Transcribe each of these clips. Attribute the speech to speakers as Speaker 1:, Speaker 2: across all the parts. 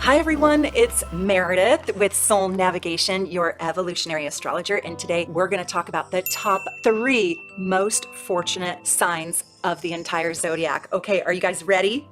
Speaker 1: Hi everyone, it's Meredith with Soul Navigation, your evolutionary astrologer, and today we're going to talk about the top 3 most fortunate signs of the entire zodiac. Okay, are you guys ready?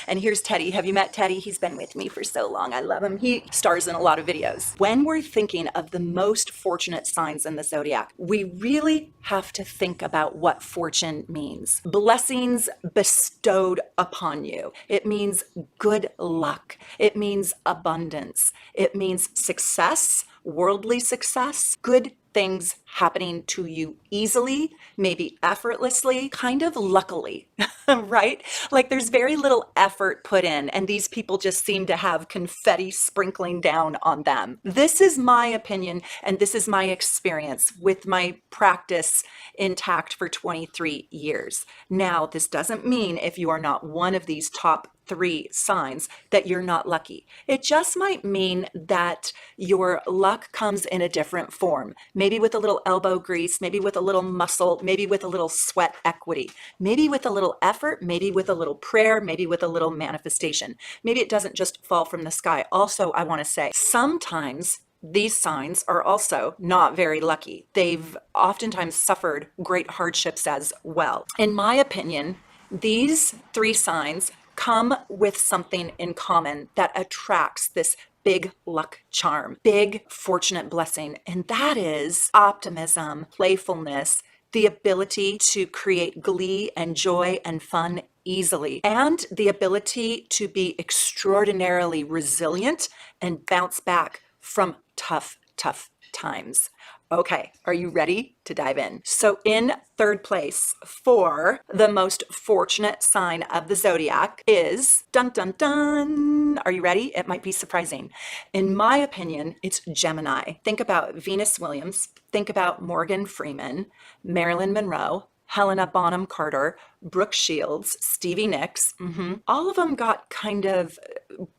Speaker 1: And here's Teddy. Have you met Teddy? He's been with me for so long. I love him. He stars in a lot of videos. When we're thinking of the most fortunate signs in the zodiac, we really have to think about what fortune means. Blessings bestowed upon you. It means good luck. It means abundance. It means success, worldly success, good things happening to you easily, maybe effortlessly, kind of luckily, right? Like there's very little effort put in, and these people just seem to have confetti sprinkling down on them. This is my opinion, and this is my experience with my practice intact for 23 years. Now, this doesn't mean if you are not one of these top 3 signs that you're not lucky. It just might mean that your luck comes in a different form, maybe with a little elbow grease, maybe with a little muscle, maybe with a little sweat equity, maybe with a little effort, maybe with a little prayer, maybe with a little manifestation. Maybe it doesn't just fall from the sky. Also, I want to say sometimes these signs are also not very lucky. They've oftentimes suffered great hardships as well. In my opinion, these 3 signs come with something in common that attracts this big luck charm, big fortunate blessing, and that is optimism, playfulness, the ability to create glee and joy and fun easily, and the ability to be extraordinarily resilient and bounce back from tough times. Okay, are you ready to dive in? So in 3rd place for the most fortunate sign of the zodiac is, dun dun dun, are you ready? It might be surprising. In my opinion, it's Gemini. Think about Venus Williams, think about Morgan Freeman, Marilyn Monroe, Helena Bonham Carter, Brooke Shields, Stevie Nicks. All of them got kind of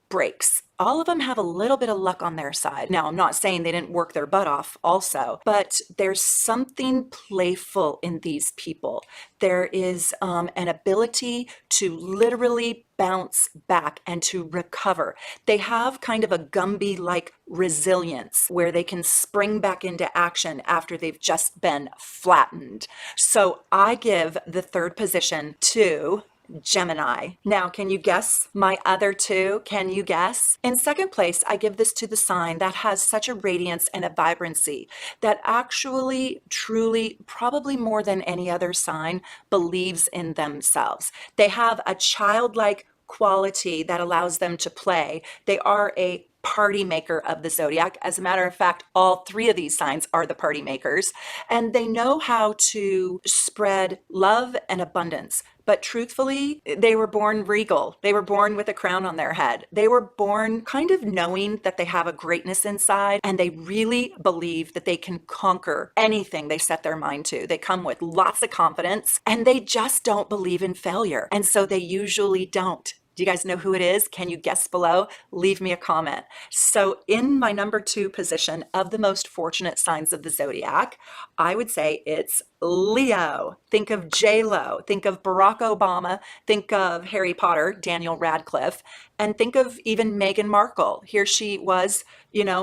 Speaker 1: breaks. All of them have a little bit of luck on their side. Now, I'm not saying they didn't work their butt off also, but there's something playful in these people. There is an ability to literally bounce back and to recover. They have kind of a Gumby-like resilience where they can spring back into action after they've just been flattened. So I give the 3rd position to Gemini. Now, can you guess my other 2? Can you guess? In 2nd place, I give this to the sign that has such a radiance and a vibrancy that actually, truly, probably more than any other sign, believes in themselves. They have a childlike quality that allows them to play. They are a party maker of the zodiac. As a matter of fact, all 3 of these signs are the party makers, and they know how to spread love and abundance. But truthfully, they were born regal. They were born with a crown on their head. They were born kind of knowing that they have a greatness inside, and they really believe that they can conquer anything they set their mind to. They come with lots of confidence, and they just don't believe in failure. And so they usually don't. Do you guys know who it is? Can you guess below? Leave me a comment. So in my number 2 position of the most fortunate signs of the zodiac, I would say it's Leo. Think of J-Lo, think of Barack Obama, think of Harry Potter, Daniel Radcliffe, and think of even Meghan Markle. Here she was,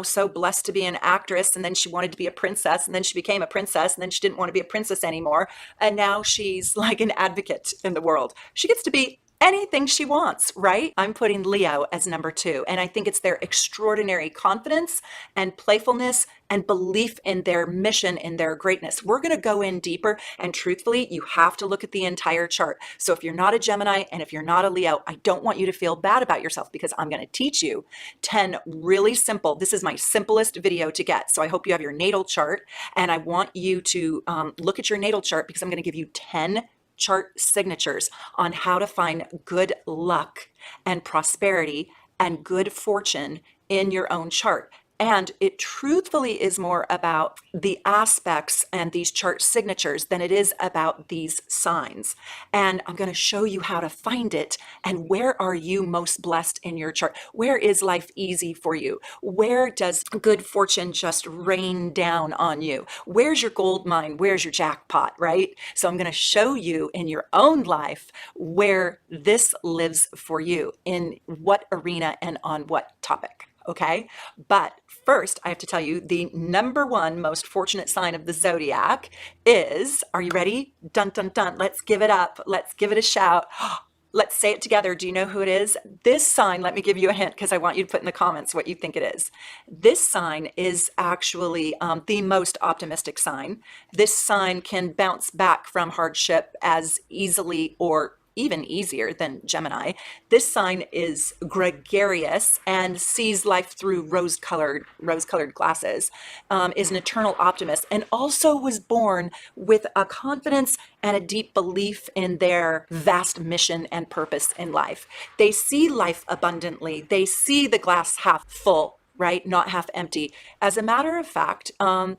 Speaker 1: so blessed to be an actress, and then she wanted to be a princess, and then she became a princess, and then she didn't want to be a princess anymore, and now she's like an advocate in the world. She gets to be anything she wants, right? I'm putting Leo as number 2, and I think it's their extraordinary confidence and playfulness and belief in their mission, in their greatness. We're going to go in deeper, and truthfully, you have to look at the entire chart. So if you're not a Gemini and if you're not a Leo, I don't want you to feel bad about yourself, because I'm going to teach you 10 really simple, this is my simplest video to get. So I hope you have your natal chart, and I want you to look at your natal chart, because I'm going to give you 10 chart signatures on how to find good luck and prosperity and good fortune in your own chart. And it truthfully is more about the aspects and these chart signatures than it is about these signs. And I'm going to show you how to find it. And where are you most blessed in your chart? Where is life easy for you? Where does good fortune just rain down on you? Where's your gold mine? Where's your jackpot, right? So I'm going to show you in your own life where this lives for you, in what arena and on what topic. Okay. But first, I have to tell you the number one most fortunate sign of the zodiac is, are you ready? Dun, dun, dun. Let's give it up. Let's give it a shout. Let's say it together. Do you know who it is? This sign, let me give you a hint because I want you to put in the comments what you think it is. This sign is actually the most optimistic sign. This sign can bounce back from hardship as easily or even easier than Gemini. This sign is gregarious and sees life through rose-colored glasses, is an eternal optimist, and also was born with a confidence and a deep belief in their vast mission and purpose in life. They see life abundantly. They see the glass half full, right? Not half empty. As a matter of fact,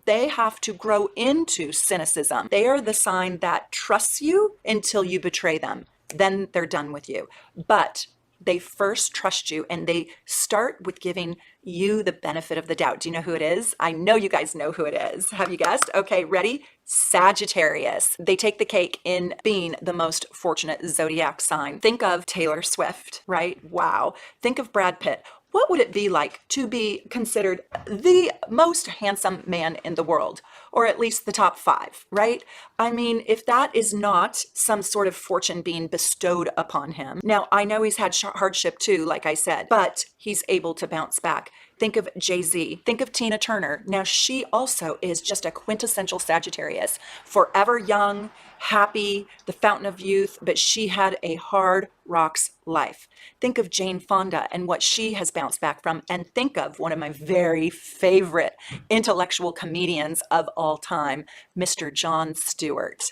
Speaker 1: they have to grow into cynicism. They are the sign that trusts you until you betray them. Then they're done with you. But they first trust you and they start with giving you the benefit of the doubt. Do you know who it is? I know you guys know who it is. Have you guessed? Okay, ready? Sagittarius. They take the cake in being the most fortunate zodiac sign. Think of Taylor Swift, right? Wow. Think of Brad Pitt. What would it be like to be considered the most handsome man in the world, or at least the top 5, right? I mean, if that is not some sort of fortune being bestowed upon him. Now, I know he's had hardship too, like I said, but he's able to bounce back. Think of Jay-Z. Think of Tina Turner. Now, she also is just a quintessential Sagittarius. Forever young, happy, the fountain of youth, but she had a hard rocks life. Think of Jane Fonda and what she has bounced back from. And think of one of my very favorite intellectual comedians of all time, Mr. Jon Stewart.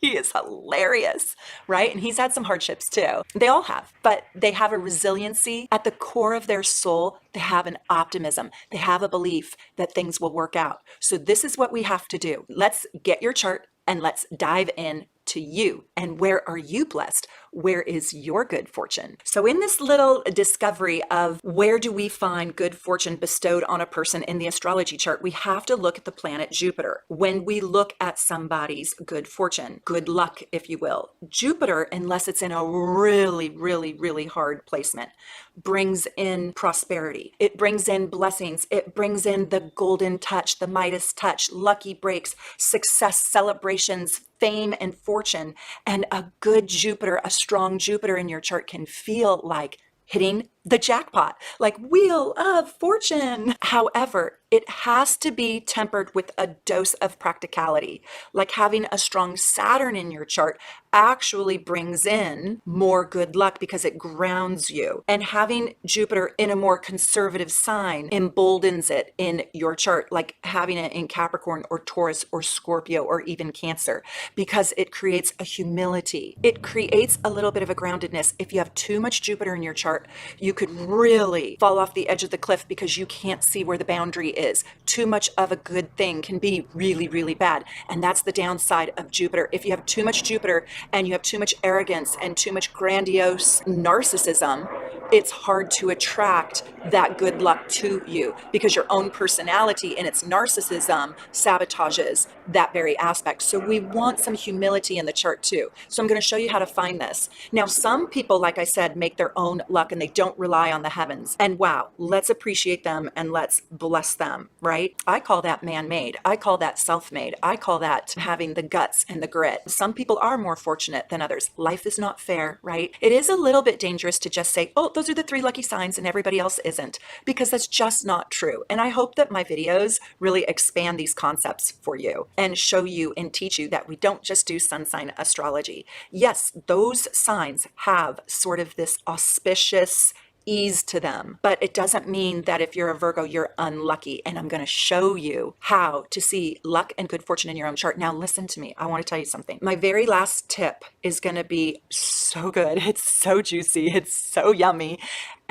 Speaker 1: He is hilarious, right? And he's had some hardships too. They all have, but they have a resiliency at the core of their soul. They have an optimism. They have a belief that things will work out. So this is what we have to do. Let's get your chart and let's dive in to you. And where are you blessed? Where is your good fortune? So in this little discovery of where do we find good fortune bestowed on a person in the astrology chart, we have to look at the planet Jupiter. When we look at somebody's good fortune, good luck, if you will, Jupiter, unless it's in a really, really, really hard placement, brings in prosperity. It brings in blessings. It brings in the golden touch, the Midas touch, lucky breaks, success, celebrations, fame and fortune. And a good Jupiter, a strong Jupiter in your chart can feel like hitting the jackpot, like Wheel of Fortune. However, it has to be tempered with a dose of practicality. Like having a strong Saturn in your chart actually brings in more good luck because it grounds you. And having Jupiter in a more conservative sign emboldens it in your chart, like having it in Capricorn or Taurus or Scorpio or even Cancer, because it creates a humility. It creates a little bit of a groundedness. If you have too much Jupiter in your chart, you could really fall off the edge of the cliff because you can't see where the boundary is. Too much of a good thing can be really, really bad. And that's the downside of Jupiter. If you have too much Jupiter and you have too much arrogance and too much grandiose narcissism, it's hard to attract that good luck to you because your own personality and its narcissism sabotages that very aspect. So we want some humility in the chart too. So I'm going to show you how to find this. Now, some people, like I said, make their own luck and they don't rely on the heavens. And wow, let's appreciate them and let's bless them, right? I call that man-made. I call that self-made. I call that having the guts and the grit. Some people are more fortunate than others. Life is not fair, right? It is a little bit dangerous to just say, oh, those are the 3 lucky signs and everybody else isn't, because that's just not true. And I hope that my videos really expand these concepts for you and show you and teach you that we don't just do sun sign astrology. Yes, those signs have sort of this auspicious ease to them, but it doesn't mean that if you're a Virgo, you're unlucky. And I'm going to show you how to see luck and good fortune in your own chart. Now, listen to me. I want to tell you something. My very last tip is going to be so good. It's so juicy. It's so yummy.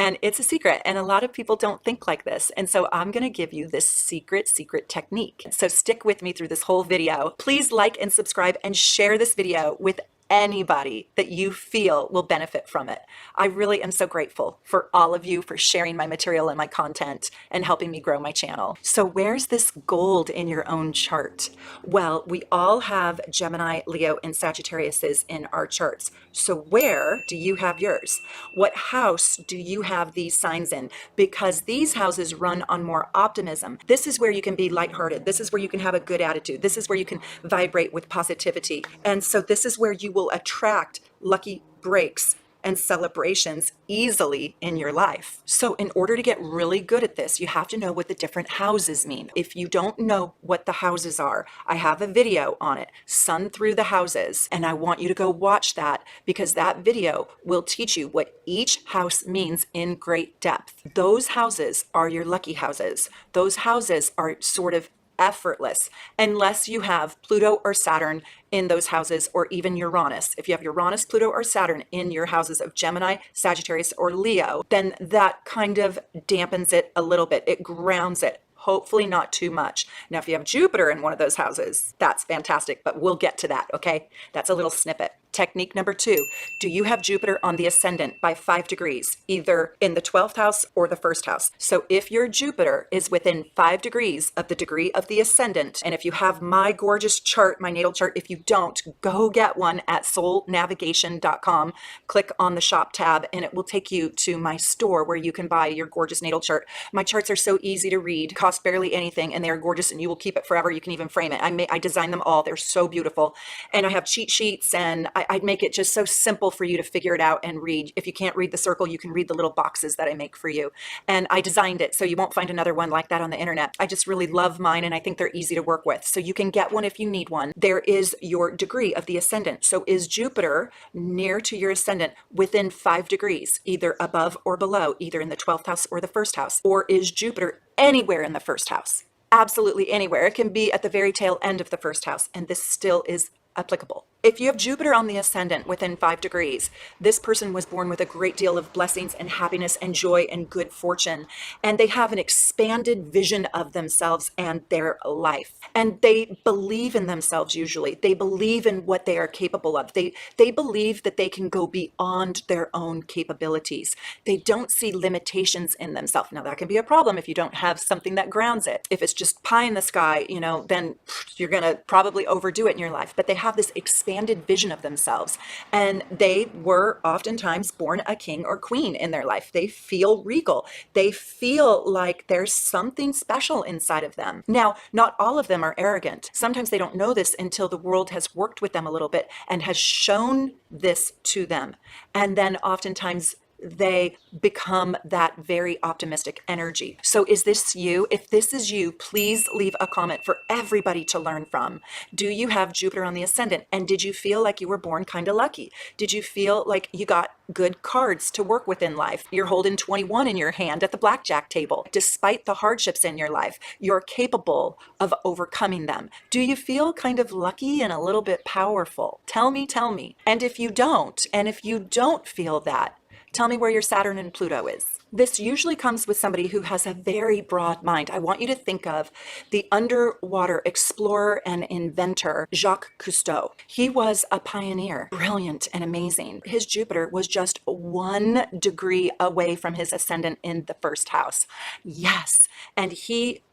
Speaker 1: And it's a secret. And a lot of people don't think like this. And so I'm going to give you this secret technique. So stick with me through this whole video. Please like and subscribe and share this video with anybody that you feel will benefit from it. I really am so grateful for all of you for sharing my material and my content and helping me grow my channel. So where's this gold in your own chart? Well, we all have Gemini, Leo, and Sagittariuses in our charts. So where do you have yours? What house do you have these signs in? Because these houses run on more optimism. This is where you can be lighthearted. This is where you can have a good attitude. This is where you can vibrate with positivity. And so this is where you will attract lucky breaks and celebrations easily in your life. So in order to get really good at this, you have to know what the different houses mean. If you don't know what the houses are, I have a video on it, Sun Through the Houses, and I want you to go watch that because that video will teach you what each house means in great depth. Those houses are your lucky houses. Those houses are sort of effortless unless you have Pluto or Saturn in those houses, or even Uranus. If you have Uranus, Pluto, or Saturn in your houses of Gemini, Sagittarius, or Leo, then that kind of dampens it a little bit. It grounds it. Hopefully not too much. Now, if you have Jupiter in one of those houses, that's fantastic, but we'll get to that, okay? That's a little snippet. Technique number 2, do you have Jupiter on the ascendant by 5 degrees, either in the 12th house or the 1st house? So if your Jupiter is within 5 degrees of the degree of the ascendant, and if you have my gorgeous chart, my natal chart, if you don't, go get one at soulnavigation.com. Click on the shop tab and it will take you to my store where you can buy your gorgeous natal chart. My charts are so easy to read, cost barely anything, and they're gorgeous and you will keep it forever. You can even frame it. I designed them all. They're so beautiful. And I have cheat sheets, and I'd make it just so simple for you to figure it out and read. If you can't read the circle, you can read the little boxes that I make for you. And I designed it so you won't find another one like that on the internet. I just really love mine and I think they're easy to work with. So you can get one if you need one. There is your degree of the ascendant. So is Jupiter near to your ascendant within 5 degrees, either above or below, either in the 12th house or the 1st house? Or is Jupiter anywhere in the 1st house? Absolutely anywhere. It can be at the very tail end of the 1st house, and this still is applicable. If you have Jupiter on the ascendant within 5 degrees, this person was born with a great deal of blessings and happiness and joy and good fortune. And they have an expanded vision of themselves and their life. And they believe in themselves usually. They believe in what they are capable of. They believe that they can go beyond their own capabilities. They don't see limitations in themselves. Now that can be a problem if you don't have something that grounds it. If it's just pie in the sky, then you're going to probably overdo it in your life. But they have this expanded vision of themselves, and they were oftentimes born a king or queen in their life. They feel regal. They feel like there's something special inside of them. Now, not all of them are arrogant. Sometimes they don't know this until the world has worked with them a little bit and has shown this to them. And then oftentimes they become that very optimistic energy. So is this you? If this is you, please leave a comment for everybody to learn from. Do you have Jupiter on the ascendant? And did you feel like you were born kind of lucky? Did you feel like you got good cards to work with in life? You're holding 21 in your hand at the blackjack table. Despite the hardships in your life, you're capable of overcoming them. Do you feel kind of lucky and a little bit powerful? Tell me. And if you don't feel that, tell me where your Saturn and Pluto is. This usually comes with somebody who has a very broad mind. I want you to think of the underwater explorer and inventor, Jacques Cousteau. He was a pioneer, brilliant and amazing. His Jupiter was just 1 degree away from his ascendant in the 1st house. Yes, and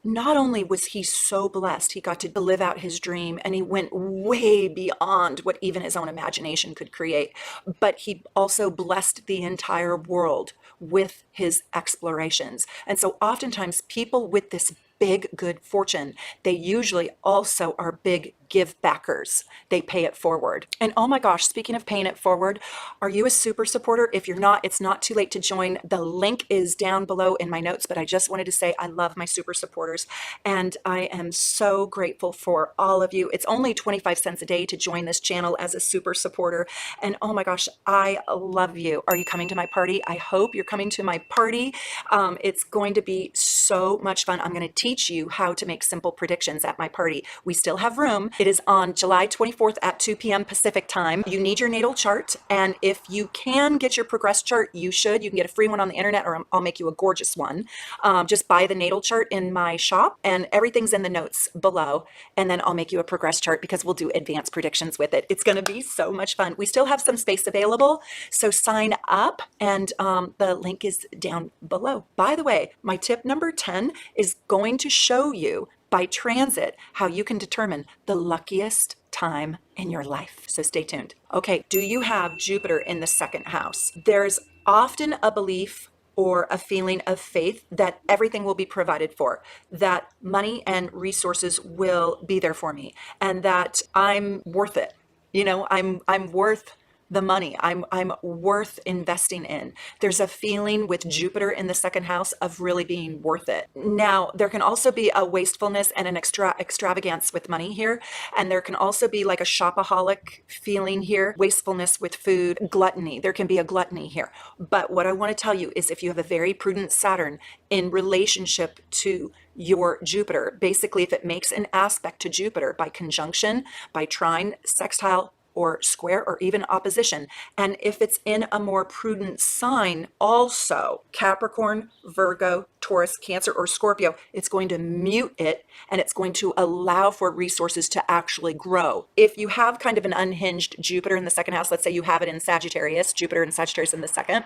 Speaker 1: not only was he so blessed, he got to live out his dream, and he went way beyond what even his own imagination could create. But he also blessed the entire world with his explorations. And so oftentimes people with this big good fortune, they usually also are big give backers. They pay it forward. And oh my gosh, speaking of paying it forward, are you a super supporter? If you're not, it's not too late to join. The link is down below in my notes, but I just wanted to say I love my super supporters and I am so grateful for all of you. It's only 25 cents a day to join this channel as a super supporter. And oh my gosh, I love you. Are you coming to my party? I hope you're coming to my party. It's going to be so much fun. I'm going to teach you how to make simple predictions at my party. We still have room. It is on July 24th at 2 p.m. Pacific time. You need your natal chart, and if you can get your progress chart, you should. You can get a free one on the internet, or I'll make you a gorgeous one. Just buy the natal chart in my shop, and everything's in the notes below, and then I'll make you a progress chart because we'll do advanced predictions with it. It's going to be so much fun. We still have some space available, so sign up, and the link is down below. By the way, my tip number 10 is going to show you by transit how you can determine the luckiest time in your life. So stay tuned. Okay, do you have Jupiter in the second house? There's often a belief or a feeling of faith that everything will be provided for, that money and resources will be there for me, and that I'm worth it. I'm worth the money. I'm worth investing in. There's a feeling with Jupiter in the second house of really being worth it. Now, there can also be a wastefulness and an extravagance with money here. And there can also be like a shopaholic feeling here, wastefulness with food, gluttony. There can be a gluttony here. But what I want to tell you is if you have a very prudent Saturn in relationship to your Jupiter, basically if it makes an aspect to Jupiter by conjunction, by trine, sextile, or square, or even opposition. And if it's in a more prudent sign, also Capricorn, Virgo, Taurus, Cancer, or Scorpio, it's going to mute it and it's going to allow for resources to actually grow. If you have kind of an unhinged Jupiter in the second house, let's say you have it in Sagittarius, Jupiter and Sagittarius in the second,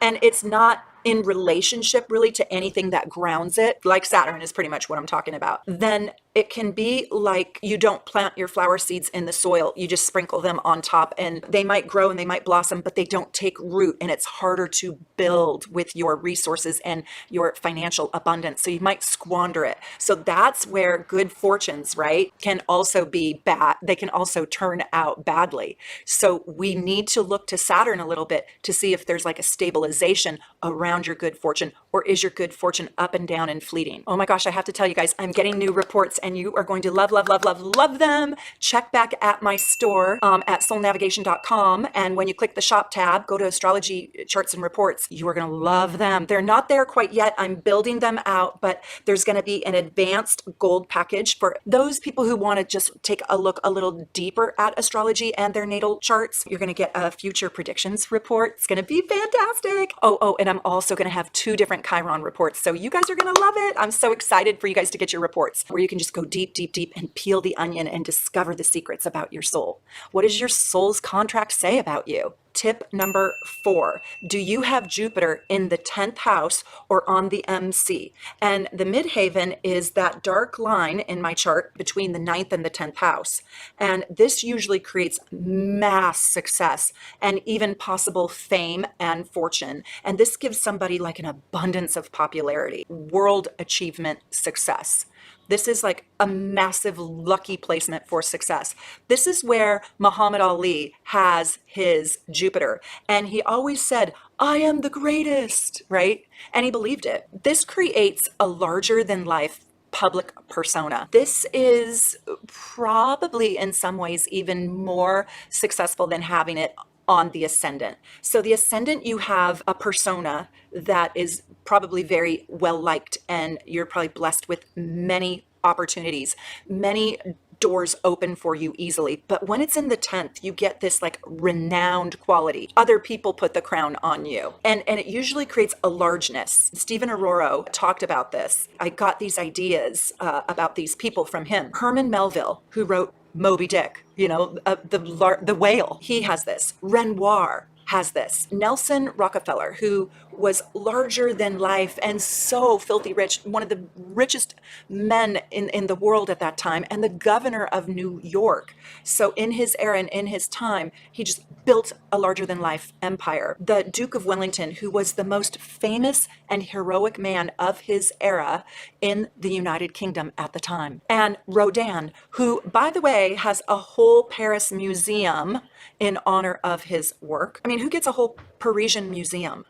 Speaker 1: and it's not in relationship really to anything that grounds it, like Saturn is pretty much what I'm talking about, then it can be like you don't plant your flower seeds in the soil. You just sprinkle them on top and they might grow and they might blossom, but they don't take root, and it's harder to build with your resources and your financial abundance. So you might squander it. So that's where good fortunes, right, can also be bad. They can also turn out badly. So we need to look to Saturn a little bit to see if there's like a stabilization around your good fortune, or is your good fortune up and down and fleeting? Oh my gosh, I have to tell you guys, I'm getting new reports and you are going to love, love, love, love, love them. Check back at my store at soulnavigation.com. And when you click the shop tab, go to astrology charts and reports. You are going to love them. They're not there quite yet. I'm building them out, but there's going to be an advanced gold package for those people who want to just take a look a little deeper at astrology and their natal charts. You're going to get a future predictions report. It's going to be fantastic. Oh, and I'm also going to have 2 different Chiron reports. So you guys are going to love it. I'm so excited for you guys to get your reports where you can just go deep, deep, deep and peel the onion and discover the secrets about your soul. What does your soul's contract say about you? Tip number 4, do you have Jupiter in the 10th house or on the MC? And the midhaven is that dark line in my chart between the 9th and the 10th house. And this usually creates mass success and even possible fame and fortune. And this gives somebody like an abundance of popularity, world achievement success. This is like a massive lucky placement for success. This is where Muhammad Ali has his Jupiter. And he always said, I am the greatest, right? And he believed it. This creates a larger than life public persona. This is probably in some ways even more successful than having it on the ascendant. So the ascendant, you have a persona that is probably very well liked, and you're probably blessed with many opportunities, many doors open for you easily. But when it's in the 10th, you get this like renowned quality. Other people put the crown on you. And it usually creates a largeness. Stephen Aroro talked about this. I got these ideas about these people from him. Herman Melville, who wrote Moby Dick, the whale, he has this. Renoir has this. Nelson Rockefeller, who was larger than life and so filthy rich, one of the richest men in the world at that time, and the governor of New York. So in his era and in his time, he just built a larger than life empire. The Duke of Wellington, who was the most famous and heroic man of his era in the United Kingdom at the time. And Rodin, who, by the way, has a whole Paris museum in honor of his work. I mean, who gets a whole Parisian museum,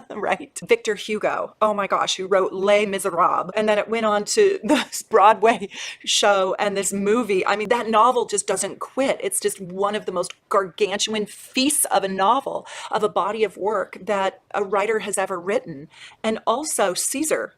Speaker 1: right? Victor Hugo, oh my gosh, who wrote Les Miserables, and then it went on to this Broadway show and this movie. I mean, that novel just doesn't quit. It's just one of the most gargantuan feasts of a novel, of a body of work that a writer has ever written. And also Caesar.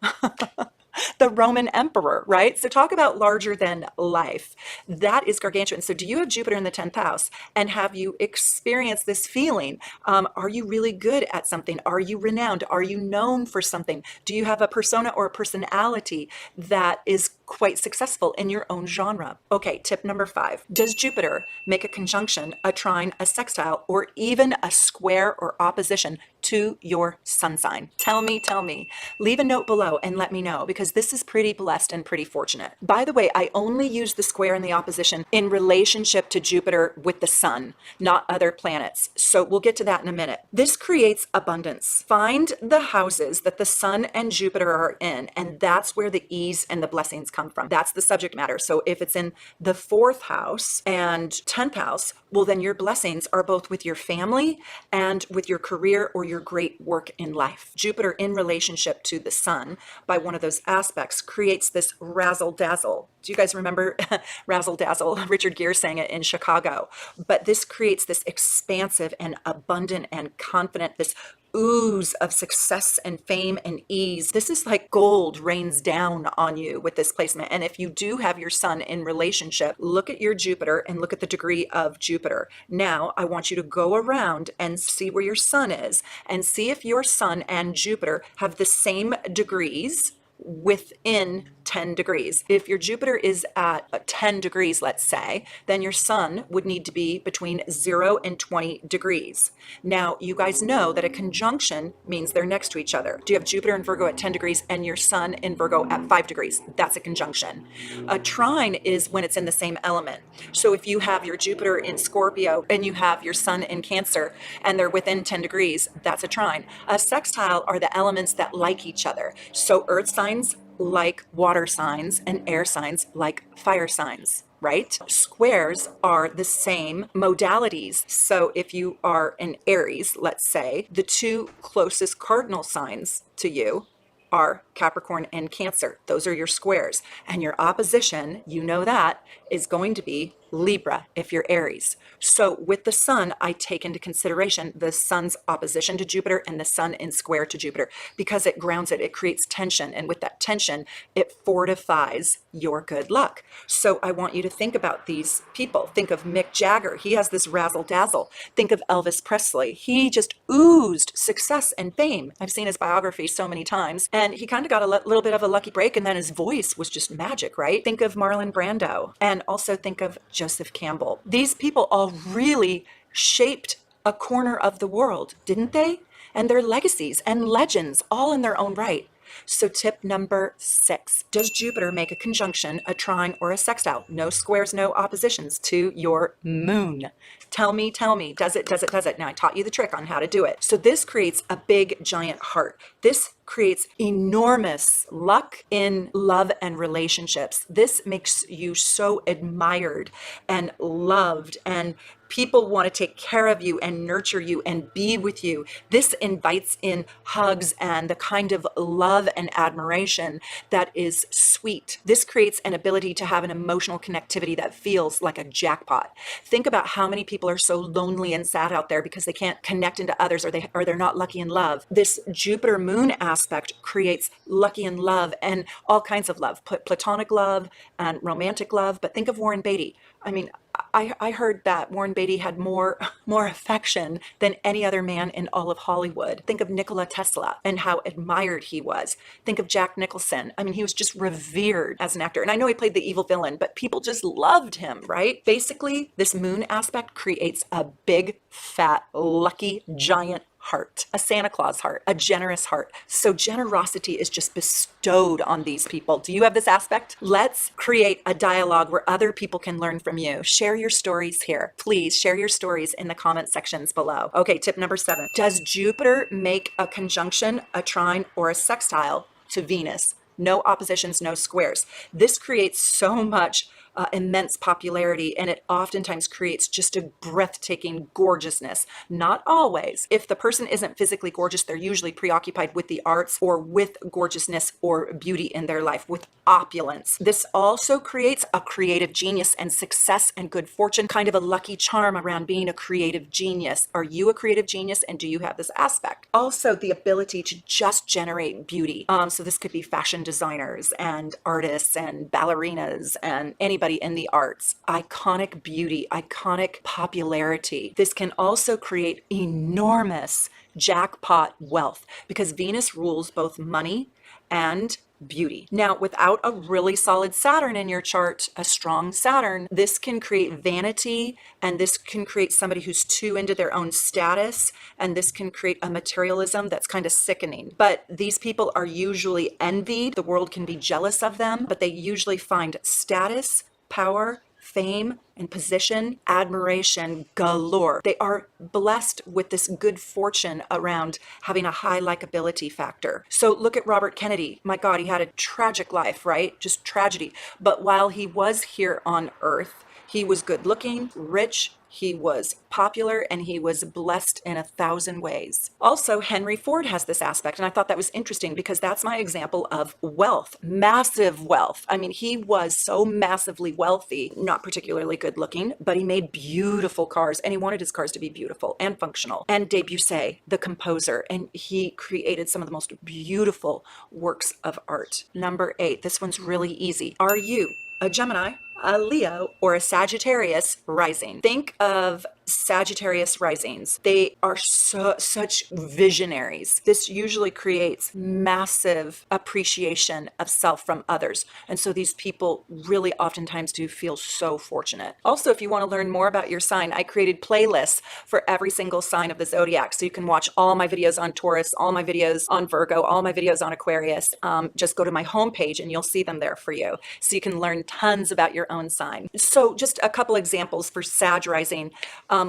Speaker 1: the Roman emperor, right? So talk about larger than life. That is gargantuan. So do you have Jupiter in the 10th house? And have you experienced this feeling? Are you really good at something? Are you renowned? Are you known for something? Do you have a persona or a personality that is quite successful in your own genre? Okay, tip number 5. Does Jupiter make a conjunction, a trine, a sextile, or even a square or opposition to your sun sign? Tell me, tell me. Leave a note below and let me know, because this is pretty blessed and pretty fortunate. By the way, I only use the square and the opposition in relationship to Jupiter with the sun, not other planets. So we'll get to that in a minute. This creates abundance. Find the houses that the sun and Jupiter are in, and that's where the ease and the blessings come from. That's the subject matter. So if it's in the 4th house and 10th house, well, then your blessings are both with your family and with your career or your great work in life. Jupiter in relationship to the sun by one of those aspects creates this razzle dazzle. Do you guys remember razzle dazzle? Richard Gere sang it in Chicago. But this creates this expansive and abundant and confident, this ooze of success and fame and ease. This is like gold rains down on you with this placement. And if you do have your sun in relationship, look at your Jupiter and look at the degree of Jupiter. Now, I want you to go around and see where your sun is and see if your sun and Jupiter have the same degrees within 10 degrees. If your Jupiter is at 10 degrees, let's say, then your sun would need to be between 0 and 20 degrees. Now, you guys know that a conjunction means they're next to each other. Do you have Jupiter in Virgo at 10 degrees and your sun in Virgo at 5 degrees? That's a conjunction. A trine is when it's in the same element. So if you have your Jupiter in Scorpio and you have your sun in Cancer and they're within 10 degrees, that's a trine. A sextile are the elements that like each other. So earth signs like water signs and air signs like fire signs, right? Squares are the same modalities. So if you are an Aries, let's say, the 2 closest cardinal signs to you are Capricorn and Cancer. Those are your squares. And your opposition, you know that, is going to be Libra if you're Aries. So with the sun, I take into consideration the sun's opposition to Jupiter and the sun in square to Jupiter because it grounds it, it creates tension. And with that tension, it fortifies your good luck. So I want you to think about these people. Think of Mick Jagger. He has this razzle dazzle. Think of Elvis Presley. He just oozed success and fame. I've seen his biography so many times, and he kind of got a little bit of a lucky break, and then his voice was just magic, right? Think of Marlon Brando, and also think of Joseph Campbell. These people all really shaped a corner of the world, didn't they? And their legacies and legends all in their own right. So tip number 6, does Jupiter make a conjunction, a trine, or a sextile? No squares, no oppositions to your moon. Tell me, does it, does it, does it? Now I taught you the trick on how to do it. So this creates a big giant heart. This creates enormous luck in love and relationships. This makes you so admired and loved, and people want to take care of you and nurture you and be with you. This invites in hugs and the kind of love and admiration that is sweet. This creates an ability to have an emotional connectivity that feels like a jackpot. Think about how many people are so lonely and sad out there because they can't connect into others, or they're not lucky in love. This Jupiter moon aspect creates lucky in love and all kinds of love, platonic love and romantic love. But think of Warren Beatty. I mean, I heard that Warren Beatty had more affection than any other man in all of Hollywood. Think of Nikola Tesla and how admired he was. Think of Jack Nicholson. I mean, he was just revered as an actor. And I know he played the evil villain, but people just loved him, right? Basically, this moon aspect creates a big, fat, lucky, giant heart, a Santa Claus heart, a generous heart. So generosity is just bestowed on these people. Do you have this aspect? Let's create a dialogue where other people can learn from you. Share your stories here. Please share your stories in the comment sections below. Okay, tip number 7. Does Jupiter make a conjunction, a trine, or a sextile to Venus? No oppositions, no squares. This creates so much immense popularity, and it oftentimes creates just a breathtaking gorgeousness. Not always. If the person isn't physically gorgeous, they're usually preoccupied with the arts or with gorgeousness or beauty in their life, with opulence. This also creates a creative genius and success and good fortune, kind of a lucky charm around being a creative genius. Are you a creative genius, and do you have this aspect? Also, the ability to just generate beauty. So this could be fashion designers and artists and ballerinas and anybody in the arts. Iconic beauty, iconic popularity. This can also create enormous jackpot wealth because Venus rules both money and beauty. Now, without a really solid Saturn in your chart, a strong Saturn, this can create vanity, and this can create somebody who's too into their own status, and this can create a materialism that's kind of sickening. But these people are usually envied. The world can be jealous of them, but they usually find status, power, fame, and position, admiration galore. They are blessed with this good fortune around having a high likability factor. So look at Robert Kennedy. My God, he had a tragic life, right? Just tragedy. But while he was here on Earth, he was good looking, rich, he was popular, and he was blessed in 1,000 ways. Also, Henry Ford has this aspect, and I thought that was interesting because that's my example of wealth, massive wealth. I mean, he was so massively wealthy, not particularly good looking, but he made beautiful cars, and he wanted his cars to be beautiful and functional. And Debussy, the composer, and he created some of the most beautiful works of art. Number 8, this one's really easy. Are you a Gemini, a Leo, or a Sagittarius rising? Think of Sagittarius risings. They are such visionaries. This usually creates massive appreciation of self from others. And so these people really oftentimes do feel so fortunate. Also, if you want to learn more about your sign, I created playlists for every single sign of the zodiac. So you can watch all my videos on Taurus, all my videos on Virgo, all my videos on Aquarius. Just go to my homepage and you'll see them there for you. So you can learn tons about your own sign. So just a couple examples for Sag rising.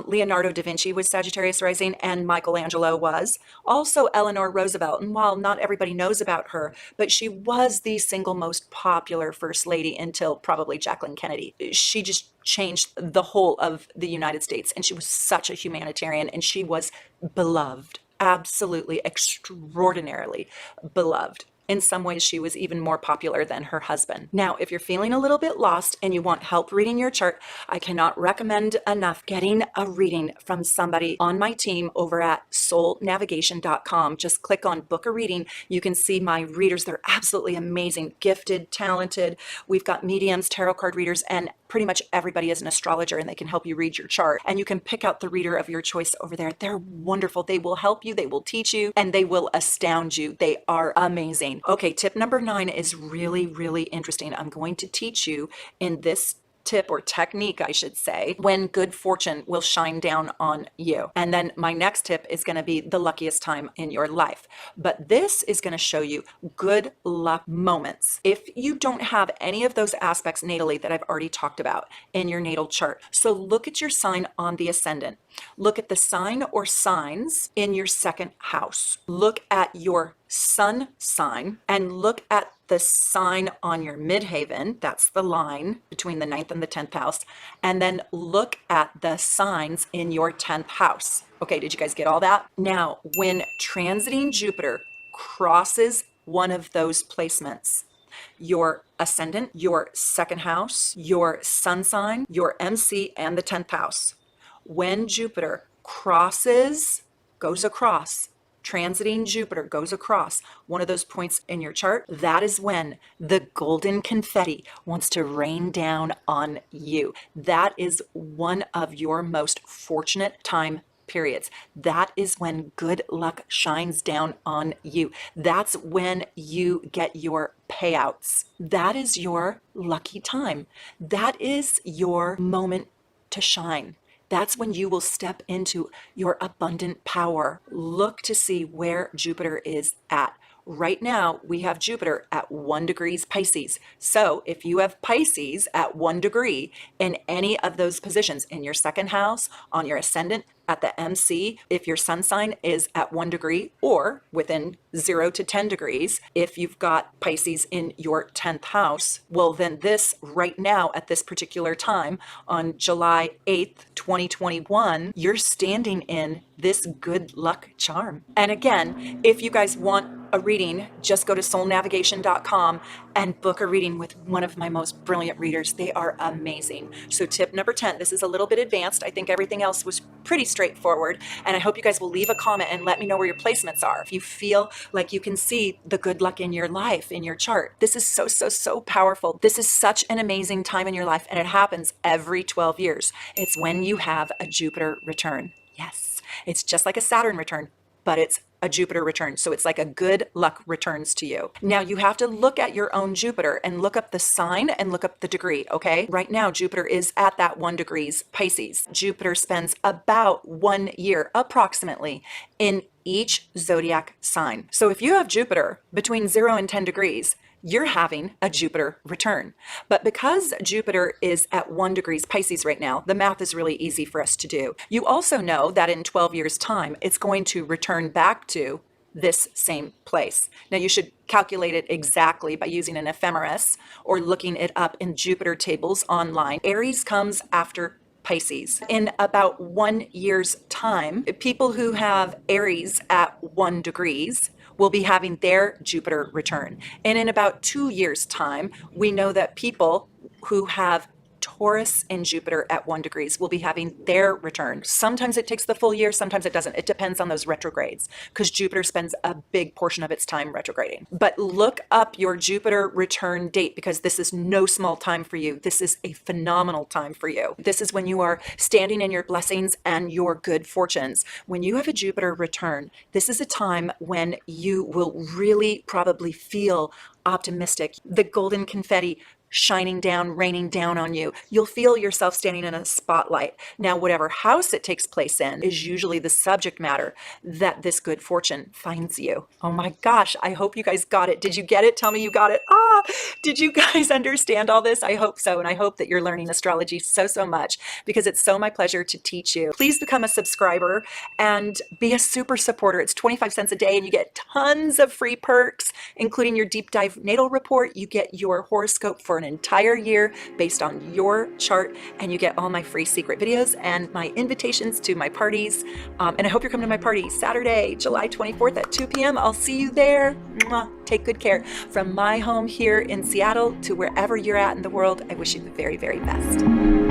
Speaker 1: Leonardo da Vinci was Sagittarius rising, and Michelangelo was. Also Eleanor Roosevelt, and while not everybody knows about her, but she was the single most popular first lady until probably Jacqueline Kennedy. She just changed the whole of the United States, and she was such a humanitarian, and she was beloved, absolutely extraordinarily beloved. In some ways, she was even more popular than her husband. Now, if you're feeling a little bit lost and you want help reading your chart, I cannot recommend enough getting a reading from somebody on my team over at soulnavigation.com. Just click on book a reading. You can see my readers. They're absolutely amazing, gifted, talented. We've got mediums, tarot card readers, and pretty much everybody is an astrologer, and they can help you read your chart. And you can pick out the reader of your choice over there. They're wonderful. They will help you, they will teach you, and they will astound you. They are amazing. Okay, tip number 9 is really, really interesting. I'm going to teach you in this tip, or technique, I should say, when good fortune will shine down on you. And then my next tip is going to be the luckiest time in your life. But this is going to show you good luck moments. If you don't have any of those aspects natally that I've already talked about in your natal chart, so look at your sign on the ascendant. Look at the sign or signs in your second house. Look at your sun sign and look at the sign on your midheaven. That's the line between the 9th and the 10th house. And then look at the signs in your 10th house. Okay, did you guys get all that? Now, when transiting Jupiter crosses one of those placements, your ascendant, your second house, your sun sign, your MC, and the 10th house, when Jupiter goes across, transiting Jupiter goes across one of those points in your chart, that is when the golden confetti wants to rain down on you. That is one of your most fortunate time periods. That is when good luck shines down on you. That's when you get your payouts. That is your lucky time. That is your moment to shine. That's when you will step into your abundant power. Look to see where Jupiter is at right now we have Jupiter at 1 degrees Pisces. So if you have Pisces at 1 degree in any of those positions, in your second house, on your ascendant, at the MC, if your sun sign is at 1 degree, or within 0 to 10 degrees, if you've got Pisces in your 10th house, well, then this right now at this particular time on July 8th, 2021, you're standing in this good luck charm. And again, if you guys want a reading, just go to soulnavigation.com and book a reading with one of my most brilliant readers. They are amazing. So tip number 10, this is a little bit advanced. I think everything else was pretty straightforward. And I hope you guys will leave a comment and let me know where your placements are. If you feel like you can see the good luck in your life, in your chart, this is so powerful. This is such an amazing time in your life. And it happens every 12 years. It's when you have a Jupiter return. Yes, it's just like a Saturn return, but it's a Jupiter return. So it's like a good luck returns to you. Now you have to look at your own Jupiter and look up the sign and look up the degree, okay? Right now, Jupiter is at that 1 degrees Pisces. Jupiter spends about 1 year approximately in each zodiac sign. So if you have Jupiter between 0 and 10 degrees, you're having a Jupiter return. But because Jupiter is at 1 degrees Pisces right now, the math is really easy for us to do. You also know that in 12 years' time, it's going to return back to this same place. Now you should calculate it exactly by using an ephemeris or looking it up in Jupiter tables online. Aries comes after Pisces. In about 1 year's time, people who have Aries at 1 degrees will be having their Jupiter return. And in about 2 years' time, we know that people who have Taurus and Jupiter at 1 degrees will be having their return. Sometimes it takes the full year, sometimes it doesn't. It depends on those retrogrades because Jupiter spends a big portion of its time retrograding. But look up your Jupiter return date because this is no small time for you. This is a phenomenal time for you. This is when you are standing in your blessings and your good fortunes. When you have a Jupiter return, this is a time when you will really probably feel optimistic. The golden confetti shining down, raining down on you. You'll feel yourself standing in a spotlight. Now, whatever house it takes place in is usually the subject matter that this good fortune finds you. Oh my gosh, I hope you guys got it. Did you get it? Tell me you got it. Did you guys understand all this? I hope so. And I hope that you're learning astrology so much because it's so my pleasure to teach you. Please become a subscriber and be a super supporter. It's 25 cents a day and you get tons of free perks, including your deep dive natal report. You get your horoscope for an entire year based on your chart, and you get all my free secret videos and my invitations to my parties. And I hope you're coming to my party Saturday, July 24th at 2 p.m. I'll see you there. Mwah. Take good care. From my home here in Seattle to wherever you're at in the world, I wish you the very best.